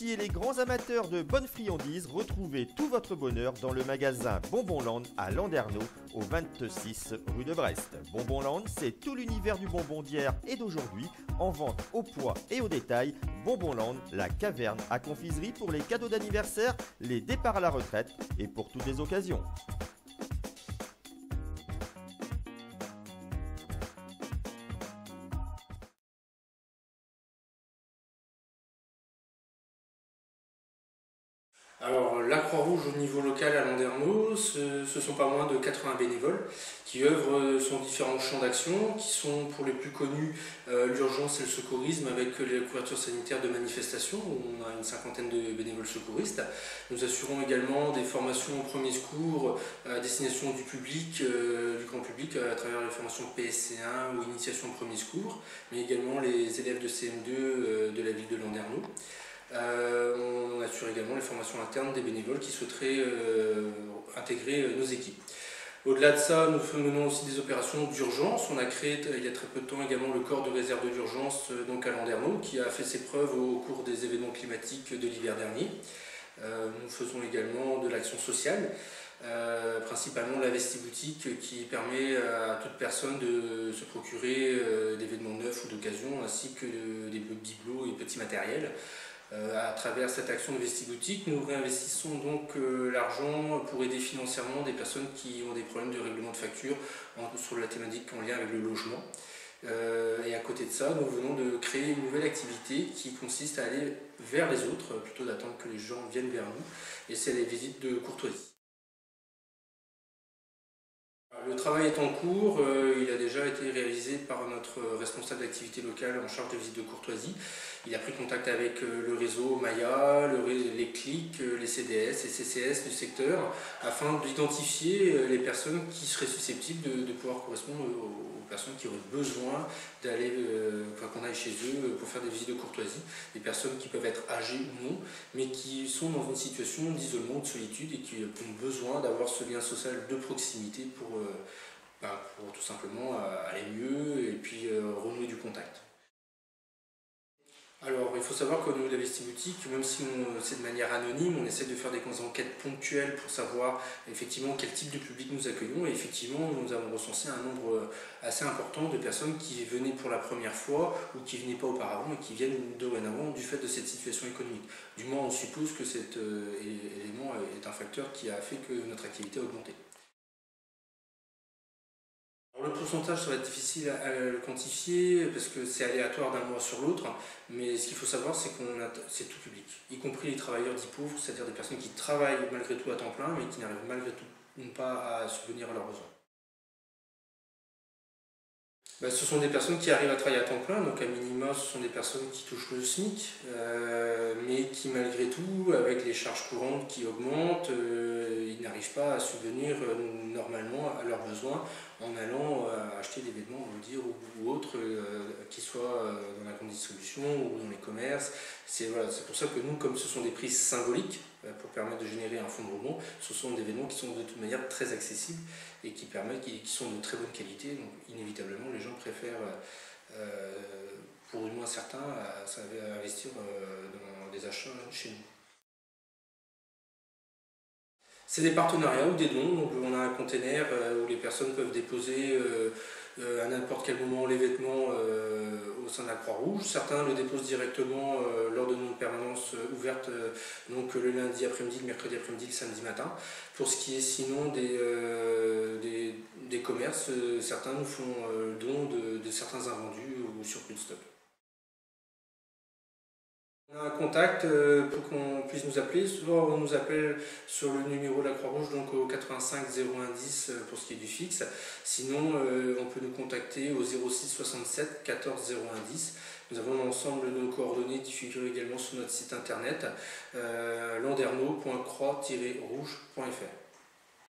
petits et les grands amateurs de bonnes friandises, retrouvez tout votre bonheur dans le magasin Bonbonland à Landerneau, au 26 rue de Brest. Bonbonland, c'est tout l'univers du bonbon d'hier et d'aujourd'hui, en vente au poids et au détail. Bonbonland, la caverne à confiserie pour les cadeaux d'anniversaire, les départs à la retraite et pour toutes les occasions. Alors, la Croix-Rouge au niveau local à Landerneau, ce sont pas moins de 80 bénévoles qui œuvrent sur différents champs d'action, qui sont pour les plus connus l'urgence et le secourisme avec les couvertures sanitaires de manifestations, où on a une cinquantaine de bénévoles secouristes. Nous assurons également des formations au premier secours à destination du public, du grand public, à travers les formations PSC1 ou initiation au premier secours, mais également les élèves de CM2 de la ville de Landerneau. On assure également les formations internes des bénévoles qui souhaiteraient intégrer nos équipes. Au-delà de ça, nous menons aussi des opérations d'urgence. On a créé il y a très peu de temps également le corps de réserve de l'urgence donc à Landerneau, qui a fait ses preuves au cours des événements climatiques de l'hiver dernier. Nous faisons également de l'action sociale, principalement la Vestiboutique qui permet à toute personne de se procurer des vêtements neufs ou d'occasion, ainsi que des bibelots et petits matériels. À travers cette action de Vestiboutique, nous réinvestissons donc l'argent pour aider financièrement des personnes qui ont des problèmes de règlement de facture sur la thématique en lien avec le logement. Et à côté de ça, nous venons de créer une nouvelle activité qui consiste à aller vers les autres, plutôt d'attendre que les gens viennent vers nous, et c'est les visites de courtoisie. Le travail est en cours, il a déjà été réalisé par notre responsable d'activité locale en charge de visite de courtoisie. Il a pris contact avec le réseau Maya, les CLIC, les CDS et CCS du secteur afin d'identifier les personnes qui seraient susceptibles de pouvoir correspondre aux personnes qui auraient besoin d'aller, qu'on aille chez eux pour faire des visites de courtoisie. Des personnes qui peuvent être âgées ou non, mais qui sont dans une situation d'isolement, de solitude et qui ont besoin d'avoir ce lien social de proximité pour tout simplement aller mieux et puis renouer du contact. Alors, il faut savoir qu'au niveau de la Vestiboutique, même si c'est de manière anonyme, on essaie de faire des enquêtes ponctuelles pour savoir effectivement quel type de public nous accueillons. Et effectivement, nous avons recensé un nombre assez important de personnes qui venaient pour la première fois ou qui ne venaient pas auparavant et qui viennent dorénavant du fait de cette situation économique. Du moins, on suppose que cet élément est un facteur qui a fait que notre activité a augmenté. Le pourcentage, ça va être difficile à le quantifier parce que c'est aléatoire d'un mois sur l'autre, mais ce qu'il faut savoir, c'est c'est tout public, y compris les travailleurs dits pauvres, c'est-à-dire des personnes qui travaillent malgré tout à temps plein, mais qui n'arrivent malgré tout pas à subvenir à leurs besoins. Ce sont des personnes qui arrivent à travailler à temps plein, donc à minima ce sont des personnes qui touchent le SMIC, mais qui malgré tout, avec les charges courantes qui augmentent, ils n'arrivent pas à subvenir normalement à leurs besoins en allant acheter des vêtements, on veut dire, ou autres, qui soient dans la grande distribution ou dans les commerces. C'est pour ça que nous, comme ce sont des prix symboliques, pour permettre de générer un fonds de rebond, ce sont des vêtements qui sont de toute manière très accessibles et qui sont de très bonne qualité. Donc inévitablement, les gens préfèrent, pour du moins certains, investir dans des achats chez nous. C'est des partenariats ou des dons, donc on a un container où les personnes peuvent déposer à n'importe quel moment les vêtements au sein de la Croix-Rouge. Certains le déposent directement lors de nos permanences ouvertes, donc le lundi après-midi, le mercredi après-midi, le samedi matin. Pour ce qui est sinon des commerces, certains nous font don de certains invendus ou surplus de stock. On a un contact pour qu'on puisse nous appeler, soit on nous appelle sur le numéro de la Croix-Rouge, donc au 85 0110 pour ce qui est du fixe, sinon on peut nous contacter au 06 67 14 0110. Nous avons l'ensemble de nos coordonnées qui figurent également sur notre site internet landerneau.croix-rouge.fr.